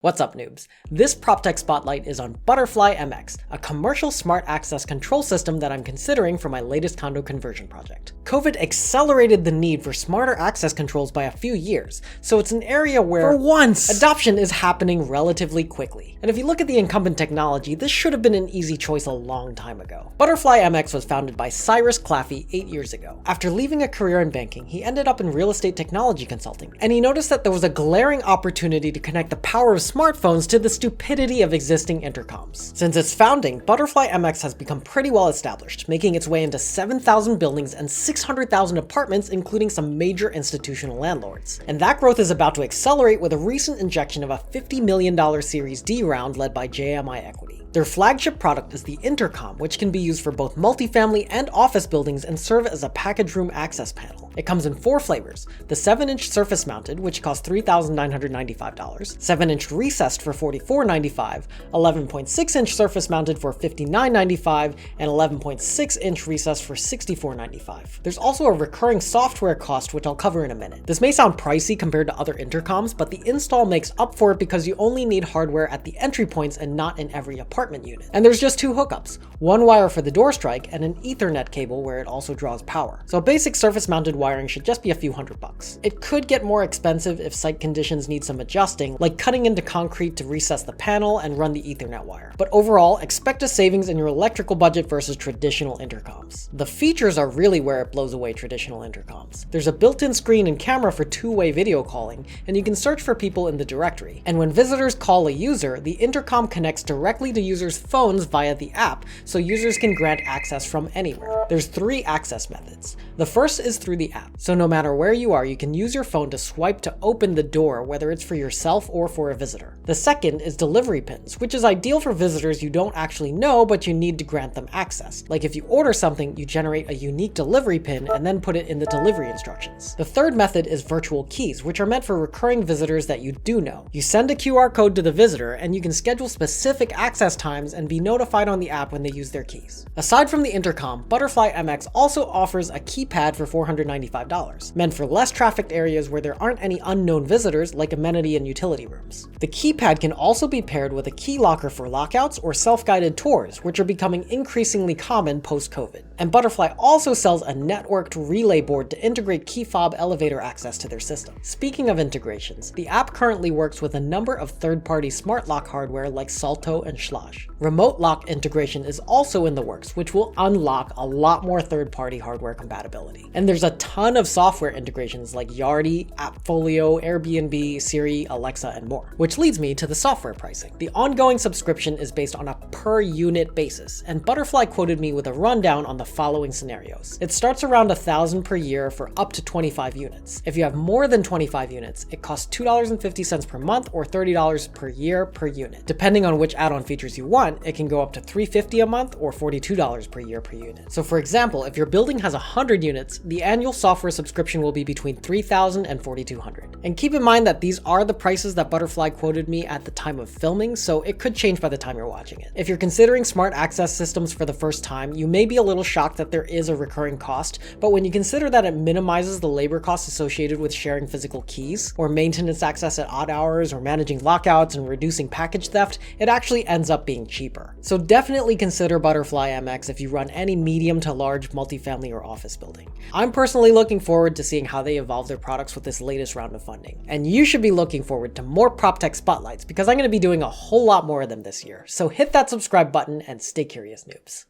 What's up, noobs? This Proptech spotlight is on ButterflyMX, a commercial smart access control system that I'm considering for my latest condo conversion project. COVID accelerated the need for smarter access controls by a few years, so it's an area where, for once, adoption is happening relatively quickly. And if you look at the incumbent technology, this should have been an easy choice a long time ago. ButterflyMX was founded by Cyrus Claffey 8 years ago. After leaving a career in banking, he ended up in real estate technology consulting, and he noticed that there was a glaring opportunity to connect the power of smartphones to the stupidity of existing intercoms. Since its founding, ButterflyMX has become pretty well established, making its way into 7,000 buildings and 600,000 apartments, including some major institutional landlords. And that growth is about to accelerate with a recent injection of a $50 million Series D round led by JMI Equity. Their flagship product is the Intercom, which can be used for both multifamily and office buildings and serve as a package room access panel. It comes in 4 flavors: the 7-inch surface mounted, which costs $3,995, 7-inch recessed for $44.95, 11.6-inch surface mounted for $59.95, and 11.6-inch recessed for $64.95. There's also a recurring software cost, which I'll cover in a minute. This may sound pricey compared to other intercoms, but the install makes up for it because you only need hardware at the entry points and not in every apartment unit. And there's just 2 hookups, one wire for the door strike and an Ethernet cable where it also draws power. So basic surface mounted wiring should just be a few $100. It could get more expensive if site conditions need some adjusting, like cutting into concrete to recess the panel and run the Ethernet wire. But overall, expect a savings in your electrical budget versus traditional intercoms. The features are really where it blows away traditional intercoms. There's a built-in screen and camera for 2-way video calling, and you can search for people in the directory. And when visitors call a user, the intercom connects directly to users' phones via the app, so users can grant access from anywhere. There's 3 access methods. The first is through the app, so no matter where you are, you can use your phone to swipe to open the door, whether it's for yourself or for a visitor. The second is delivery pins, which is ideal for visitors you don't actually know, but you need to grant them access. Like if you order something, you generate a unique delivery pin and then put it in the delivery instructions. The third method is virtual keys, which are meant for recurring visitors that you do know. You send a QR code to the visitor, and you can schedule specific access times and be notified on the app when they use their keys. Aside from the intercom, ButterflyMX also offers a keypad for $495, meant for less trafficked areas where there aren't any unknown visitors like amenity and utility rooms. The keypad can also be paired with a key locker for lockouts or self-guided tours, which are becoming increasingly common post-COVID. And Butterfly also sells a networked relay board to integrate key fob elevator access to their system. Speaking of integrations, the app currently works with a number of third-party smart lock hardware like Salto and Schlage. Remote lock integration is also in the works, which will unlock a lot more third-party hardware compatibility. And there's a ton of software integrations like Yardi, AppFolio, Airbnb, Siri, Alexa, and more. Which leads me to the software pricing. The ongoing subscription is based on a per unit basis, and Butterfly quoted me with a rundown on the following scenarios. It starts around $1,000 per year for up to 25 units. If you have more than 25 units, it costs $2.50 per month or $30 per year per unit. Depending on which add-on features you want, it can go up to $350 a month or $42 per year per unit. So for example, if your building has 100 units, the annual software subscription will be between $3,000 and $4,200. And keep in mind that these are the prices that Butterfly quoted me at the time of filming, so it could change by the time you're watching it. If you're considering smart access systems for the first time, you may be a little shocked that there is a recurring cost, but when you consider that it minimizes the labor costs associated with sharing physical keys, or maintenance access at odd hours, or managing lockouts and reducing package theft, it actually ends up being cheaper. So definitely consider ButterflyMX if you run any medium to large multifamily or office building. I'm personally looking forward to seeing how they evolve their products with this latest round of funding. And you should be looking forward to more Proptech spotlights because I'm going to be doing a whole lot more of them this year. So hit that subscribe button and stay curious, noobs.